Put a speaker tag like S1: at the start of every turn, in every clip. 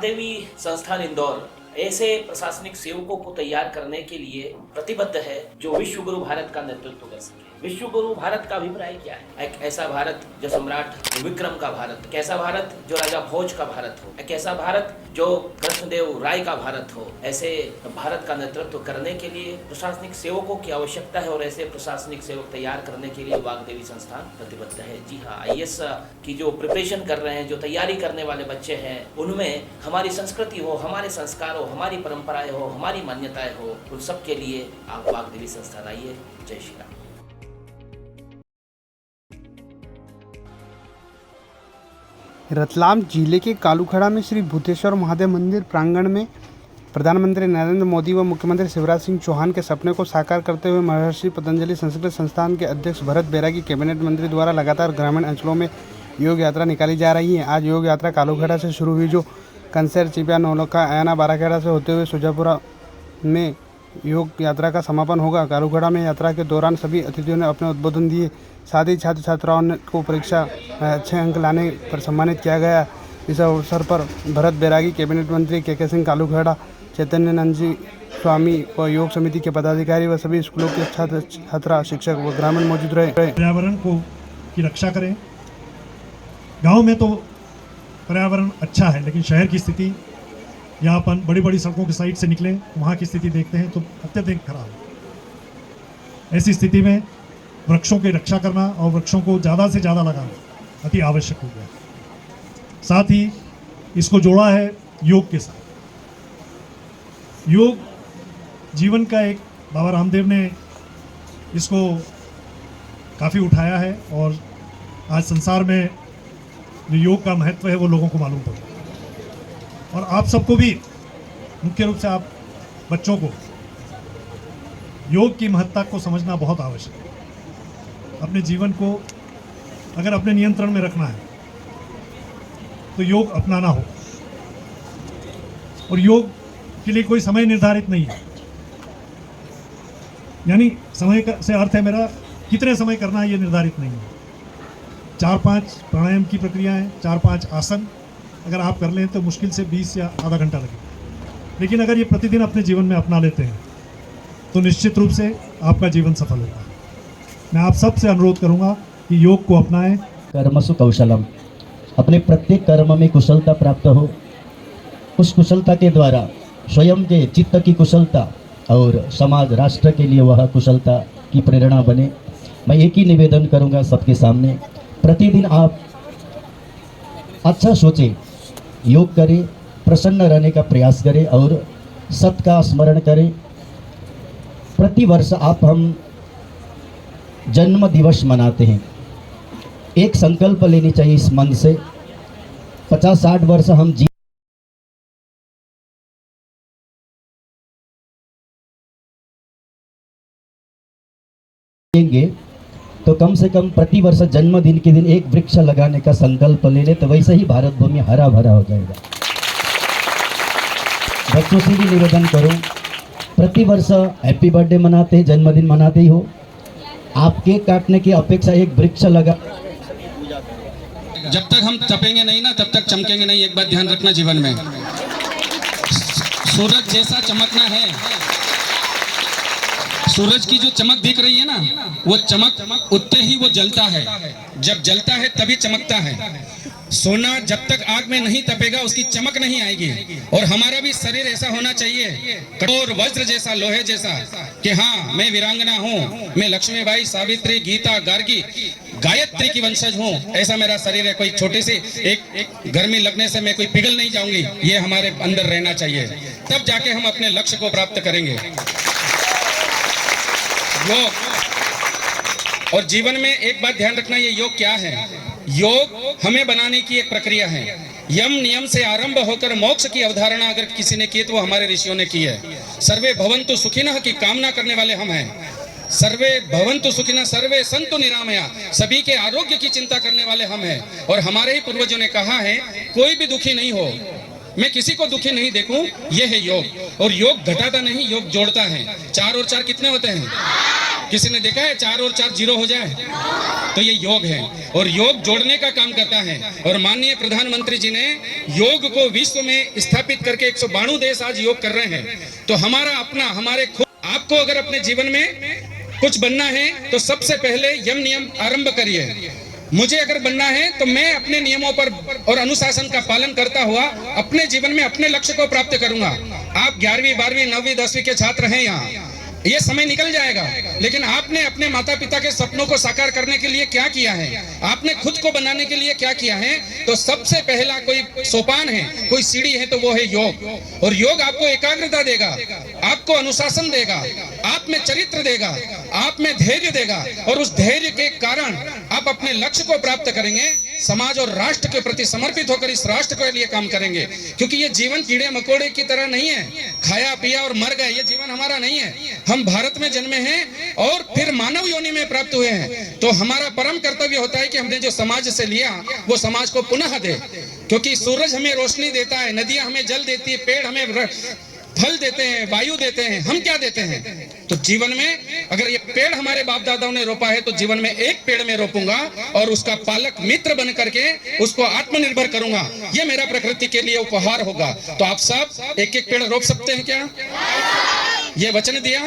S1: वाग्देवी संस्थान इंदौर ऐसे प्रशासनिक सेवकों को तैयार करने के लिए प्रतिबद्ध है जो विश्व गुरु भारत का नेतृत्व कर सके। विश्व गुरु भारत का अभिप्राय क्या है? एक ऐसा भारत जो सम्राट विक्रम का भारत, एक ऐसा भारत जो राजा भोज का भारत हो, एक ऐसा भारत जो कृष्णदेव राय का भारत हो। ऐसे भारत का नेतृत्व करने के लिए प्रशासनिक सेवकों की आवश्यकता है और ऐसे प्रशासनिक सेवक तैयार करने के लिए वाग्देवी संस्थान प्रतिबद्ध है। जी हाँ, IAS की जो प्रिपरेशन कर रहे हैं, जो तैयारी करने वाले बच्चे हैं, उनमें हमारी संस्कृति हो, हमारे संस्कार हो, हमारी परंपराएं हो, हमारी मान्यताएं हो, उन सब के लिए आप वाग्देवी संस्थान आइए। जय श्री राम।
S2: रतलाम जिले के कालूखड़ा में श्री भूतेश्वर महादेव मंदिर प्रांगण में प्रधानमंत्री नरेंद्र मोदी व मुख्यमंत्री शिवराज सिंह चौहान के सपने को साकार करते हुए महर्षि पतंजलि संस्कृत संस्थान के अध्यक्ष भरत बैरागी कैबिनेट मंत्री द्वारा लगातार ग्रामीण अंचलों में योग यात्रा निकाली जा रही है। आज योग यात्रा कालूखड़ा से शुरू हुई, जो कंसेर, चिपिया, नौलखा, आयना, बाराखेड़ा से होते हुए सुजापुरा में योग यात्रा का समापन होगा। कालूखड़ा में यात्रा के दौरान सभी अतिथियों ने अपने उद्बोधन दिए। साथ ही छात्र छात्राओं को परीक्षा में अच्छे अंक लाने पर सम्मानित किया गया। इस अवसर पर भरत बैरागी, कैबिनेट मंत्री KK सिंह कालूखड़ा, चैतन्य नंद जी स्वामी व योग समिति के पदाधिकारी व सभी स्कूलों के छात्र छात्रा, शिक्षक व ग्रामीण मौजूद रहे।
S3: पर्यावरण की रक्षा करें। गांव में तो पर्यावरण अच्छा है, लेकिन शहर की स्थिति, यहाँ अपन बड़ी बड़ी सड़कों की साइड से निकलें, वहाँ की स्थिति देखते हैं तो अत्यधिक खराब है। ऐसी स्थिति में वृक्षों की रक्षा करना और वृक्षों को ज़्यादा से ज़्यादा लगाना अति आवश्यक हो गया। साथ ही इसको जोड़ा है योग के साथ। योग जीवन का एक, बाबा रामदेव ने इसको काफ़ी उठाया है और आज संसार में जो योग का महत्व है वो लोगों को मालूम पड़ रहा है। और आप सबको भी, मुख्य रूप से आप बच्चों को, योग की महत्ता को समझना बहुत आवश्यक है। अपने जीवन को अगर अपने नियंत्रण में रखना है तो योग अपनाना हो। और योग के लिए कोई समय निर्धारित नहीं है, यानी समय का से अर्थ है मेरा कितने समय करना है, ये निर्धारित नहीं है। 4-5 प्राणायाम की प्रक्रिया है, 4-5 आसन अगर आप कर लें तो मुश्किल से 20 या आधा घंटा लगेगा। लेकिन अगर ये प्रतिदिन अपने जीवन में अपना लेते हैं तो निश्चित रूप से आपका जीवन सफल होगा। मैं आप सबसे अनुरोध करूंगा कि योग को अपनाएं।
S4: कर्मसु कौशलम, अपने प्रत्येक कर्म में कुशलता प्राप्त हो। उस कुशलता के द्वारा स्वयं के चित्त की कुशलता और समाज राष्ट्र के लिए वह कुशलता की प्रेरणा बने। मैं एक ही निवेदन करूंगा सबके सामने, प्रतिदिन आप अच्छा सोचें, योग करें, प्रसन्न रहने का प्रयास करें और सत्य का स्मरण करें। प्रतिवर्ष हम जन्म दिवस मनाते हैं। एक संकल्प लेनी चाहिए इस मन से, 50-60 वर्ष हम जिएंगे तो कम से कम प्रति वर्ष जन्मदिन के दिन एक वृक्ष लगाने का संकल्प ले ले, तो वैसे ही भारत भूमि हरा भरा हो जाएगा। बच्चों से भी निवेदन करूं, प्रति वर्ष हैप्पी बर्थडे मनाते हैं, जन्मदिन मनाते ही हो, आप केक काटने की अपेक्षा एक वृक्ष लगा।
S5: जब तक हम तपेंगे नहीं ना, तब तक चमकेंगे नहीं। एक बात ध्यान रखना, जीवन में सूरज जैसा चमकना है। सूरज की जो चमक दिख रही है ना, वो चमक उतने ही वो जलता है। जब जलता है तभी चमकता है। सोना जब तक आग में नहीं तपेगा उसकी चमक नहीं आएगी। और हमारा भी शरीर ऐसा होना चाहिए, कठोर वज्र जैसा, लोहे जैसा, कि हाँ मैं वीरांगना हूँ, मैं लक्ष्मीबाई, सावित्री, गीता, गार्गी, गायत्री की वंशज हूँ। ऐसा मेरा शरीर है। कोई छोटी सी एक गर्मी लगने से मैं कोई पिघल नहीं जाऊंगी। ये हमारे अंदर रहना चाहिए, तब जाके हम अपने लक्ष्य को प्राप्त करेंगे। योग और जीवन में एक बात ध्यान रखना, ये योग क्या है? योग हमें बनाने की एक प्रक्रिया है। यम नियम से आरंभ होकर मोक्ष की अवधारणा अगर किसी ने की तो वो हमारे ऋषियों ने की है। सर्वे भवन्तु सुखिनः की कामना करने वाले हम हैं। सर्वे भवन्तु सुखिनः, सर्वे सन्तु निरामया, सभी के आरोग्य की चिंता करने वाले हम हैं। और हमारे ही पूर्वजों ने कहा है, कोई भी दुखी नहीं हो, मैं किसी को दुखी नहीं देखूं, यह है योग। और योग घटाता नहीं, योग जोड़ता है। 4 और 4 कितने होते हैं? किसी ने देखा है 4 और 4 0 हो जाए? तो ये योग है और योग जोड़ने का काम करता है। और माननीय प्रधानमंत्री जी ने योग को विश्व में स्थापित करके 192 देश आज योग कर रहे हैं। तो हमारा अपना, हमारे खुद, आपको अगर अपने जीवन में कुछ बनना है तो सबसे पहले यम नियम आरंभ करिए। मुझे अगर बनना है तो मैं अपने नियमों पर और अनुशासन का पालन करता हुआ अपने जीवन में अपने लक्ष्य को प्राप्त करूंगा। आप 11वीं 12वीं 9वीं 10वीं के छात्र हैं यहाँ, ये समय निकल जाएगा, लेकिन आपने अपने माता पिता के सपनों को साकार करने के लिए क्या किया है, आपने खुद को बनाने के लिए क्या किया है? तो सबसे पहला कोई सोपान है, कोई सीढ़ी है तो वो है योग। और योग आपको एकाग्रता देगा, आपको अनुशासन देगा, आप में चरित्र देगा, आप में धैर्य देगा, और उस धैर्य के कारण आप अपने लक्ष्य को प्राप्त करेंगे। समाज और राष्ट्र के प्रति समर्पित होकर इस राष्ट्र के लिए काम करेंगे, क्योंकि ये जीवन कीड़े मकोड़े की तरह नहीं है, खाया पिया और मर गए, ये जीवन हमारा नहीं है। हम भारत में जन्मे हैं और फिर मानव योनि में प्राप्त हुए हैं। तो हमारा परम कर्तव्य होता है कि हमने जो समाज से लिया वो समाज को पुनः दे, क्योंकि सूरज हमें रोशनी देता है, नदियां हमें जल देती है, पेड़ हमें फल देते हैं, वायु देते हैं, हम क्या देते हैं? तो जीवन में अगर ये पेड़ हमारे बाप दादाओं ने रोपा है तो जीवन में एक पेड़ में रोपूंगा और उसका पालक मित्र बन करके उसको आत्मनिर्भर करूंगा। ये मेरा प्रकृति के लिए उपहार होगा। तो आप सब एक एक पेड़ रोप सकते हैं क्या? ये वचन दिया,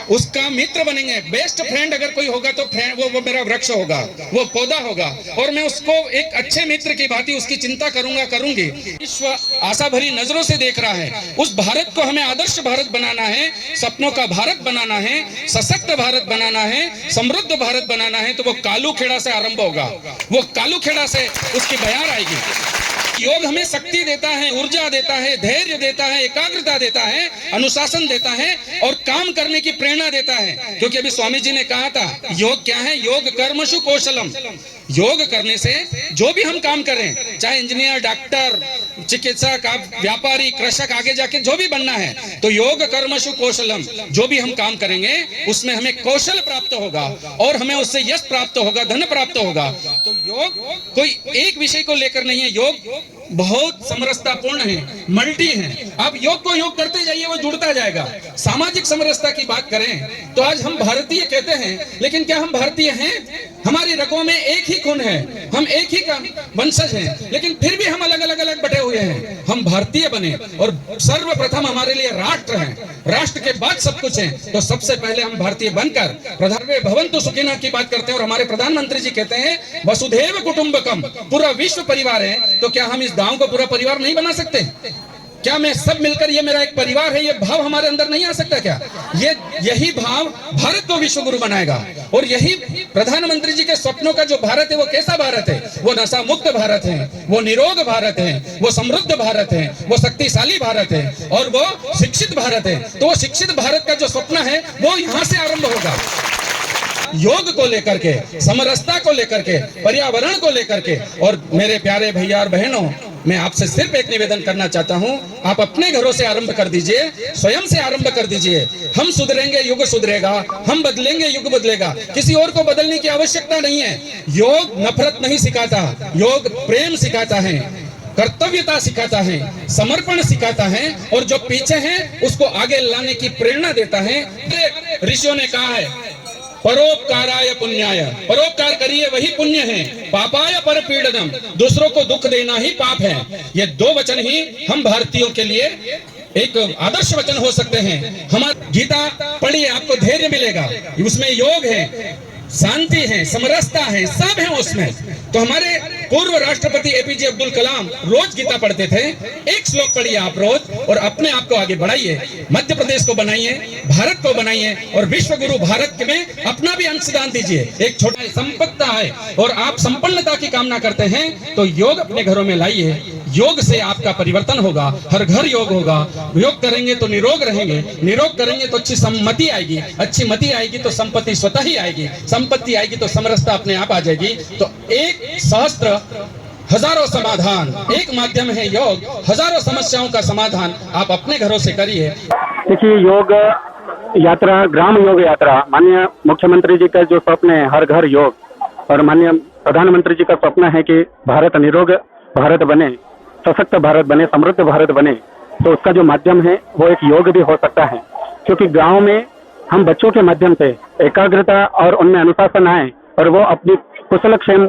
S5: उसका मित्र बनेंगे। बेस्ट फ्रेंड अगर कोई होगा तो वो मेरा वृक्ष होगा, वो पौधा होगा, और मैं उसको एक अच्छे मित्र की भांति उसकी चिंता करूंगा, करूंगी। विश्व आशा भरी नजरों से देख रहा है। उस भारत को हमें आदर्श भारत बनाना है, सपनों का भारत बनाना है, सशक्त भारत बनाना है, समृद्ध भारत बनाना है। तो वो कालू खेड़ा से आरंभ होगा, वो कालू खेड़ा से उसकी बयार आएगी। योग हमें शक्ति देता है, ऊर्जा देता है, धैर्य देता है, एकाग्रता देता है, अनुशासन देता है और काम करने की प्रेरणा देता है। क्योंकि अभी स्वामी जी ने कहा था योग क्या है? योग कर्मसु कौशलम। योग करने से जो भी हम काम करें, चाहे इंजीनियर, डॉक्टर, चिकित्सक, आप व्यापारी, कृषक, आगे जाके जो भी बनना है, तो योग कर्मसु कौशलम। जो भी हम काम करेंगे उसमें हमें कौशल प्राप्त होगा और हमें उससे यश प्राप्त होगा, धन प्राप्त होगा। तो योग कोई एक विषय को लेकर नहीं है, योग बहुत समरसतापूर्ण है, मल्टी है। आप योग को योग करते जाइए, वो जुड़ता जाएगा। सामाजिक समरसता की बात करें तो आज हम भारतीय कहते हैं, लेकिन क्या हम भारतीय हैं? हमारी रगों में एक ही खून है, हम एक ही का वंशज हैं, लेकिन फिर भी हम अलग अलग बटे हुए हैं। हम भारतीय बने और सर्वप्रथम हमारे लिए राष्ट्र है, राष्ट्र के बाद सब कुछ है। तो सबसे पहले हम भारतीय बनकर प्रधानवे भवन्तु सुखिनः की बात करते हैं। और हमारे प्रधानमंत्री जी कहते हैं वसुधैव कुटुंबकम, पूरा विश्व परिवार है। तो क्या हम इस गांव को पूरा परिवार नहीं बना सकते? क्या मैं सब मिलकर ये मेरा एक परिवार है, ये भाव हमारे अंदर नहीं आ सकता क्या? यही भाव भारत को विश्व गुरु बनाएगा। और यही प्रधानमंत्री जी के सपनों का जो भारत है वो कैसा भारत है? वो नशा मुक्त भारत है, वो निरोग भारत है, वो समृद्ध भारत है, वो शक्तिशाली भारत है और वो शिक्षित भारत है। तो वो शिक्षित भारत का जो सपना है वो यहाँ से आरंभ होगा। योग को लेकर के, समरसता को लेकर के, पर्यावरण को लेकर के। और मेरे प्यारे भैया और बहनों, मैं आपसे सिर्फ एक निवेदन करना चाहता हूं, आप अपने घरों से आरंभ कर दीजिए, स्वयं से आरंभ कर दीजिए। हम सुधरेंगे, युग सुधरेगा, हम बदलेंगे, युग बदलेगा। किसी और को बदलने की आवश्यकता नहीं है। योग नफरत नहीं सिखाता, योग प्रेम सिखाता है, कर्तव्यता सिखाता है, समर्पण सिखाता है, और जो पीछे हैं उसको आगे लाने की प्रेरणा देता है। ऋषियों ने कहा है परोपकाराय पुण्याय, परोपकार करिए वही पुण्य है, पापाय परपीडनम, दूसरों को दुख देना ही पाप है। ये दो वचन ही हम भारतीयों के लिए एक आदर्श वचन हो सकते हैं। हमारी गीता पढ़िए, आपको धैर्य मिलेगा, उसमें योग है, शांति है, समरसता है, सब है उसमें। तो हमारे पूर्व राष्ट्रपति एपीजे अब्दुल कलाम रोज गीता पढ़ते थे। एक श्लोक पढ़िए आप रोज और अपने आप को आगे बढ़ाइए, मध्य प्रदेश को बनाइए, भारत को बनाइए और विश्व गुरु भारत में अपना भी अंशदान दीजिए। एक छोटा संपन्नता है और आप संपन्नता की कामना करते हैं तो योग अपने घरों में लाइए। योग से आपका परिवर्तन होगा, हर घर योग होगा। योग करेंगे तो निरोग रहेंगे, निरोग करेंगे तो अच्छी सम्मति आएगी, अच्छी मति आएगी तो संपत्ति स्वतः ही आएगी, संपत्ति आएगी तो समरसता अपने आप आ जाएगी। तो एक सहस्त्र हजारों समाधान, एक माध्यम है योग, हजारों समस्याओं का समाधान आप अपने घरों से करिए।
S6: देखिए, योग यात्रा, ग्राम योग यात्रा, माननीय मुख्यमंत्री जी का जो स्वप्न है हर घर योग, और माननीय प्रधानमंत्री जी का स्वप्न है कि भारत निरोग भारत बने, सशक्त भारत बने, समृद्ध भारत बने। तो उसका जो माध्यम है वो एक योग भी हो सकता है, क्योंकि गांव में हम बच्चों के माध्यम से एकाग्रता और उनमें अनुशासन आए और वो अपनी कुशलक्षेम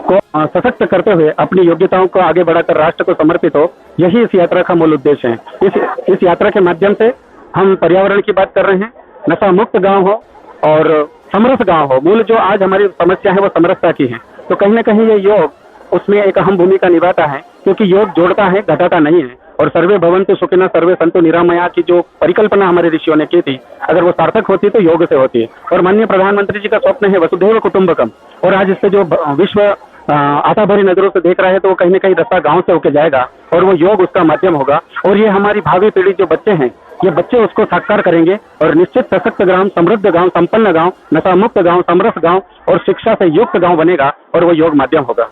S6: को सशक्त करते हुए अपनी योग्यताओं को आगे बढ़ाकर राष्ट्र को समर्पित हो, यही इस यात्रा का मूल उद्देश्य है। इस यात्रा के माध्यम से हम पर्यावरण की बात कर रहे हैं, नशा मुक्त गांव हो और समरस गांव हो। मूल जो आज हमारी समस्या है वो समरसता की है। तो कहीं ना कहीं ये योग उसमें एक अहम भूमिका निभाता है, क्योंकि योग जोड़ता है, घटाता नहीं है। और सर्वे भवन्तु सुखिनः सर्वे सन्तु निरामया की जो परिकल्पना हमारे ऋषियों ने की थी, अगर वो सार्थक होती तो योग से होती है। और माननीय प्रधानमंत्री जी का स्वप्न है वसुधैव कुटुंबकम, और आज इससे जो विश्व आशा भरी नजरों से देख रहा है, तो वो कहीं ना कहीं रास्ता गांव से होके जाएगा और वो योग उसका माध्यम होगा। और ये हमारी भावी पीढ़ी जो बच्चे हैं, ये बच्चे उसको साकार करेंगे और निश्चित सशक्त ग्राम, समृद्ध गांव, संपन्न गांव, नशा मुक्त गांव, समरस गांव और शिक्षा से युक्त गांव बनेगा और वो योग माध्यम होगा।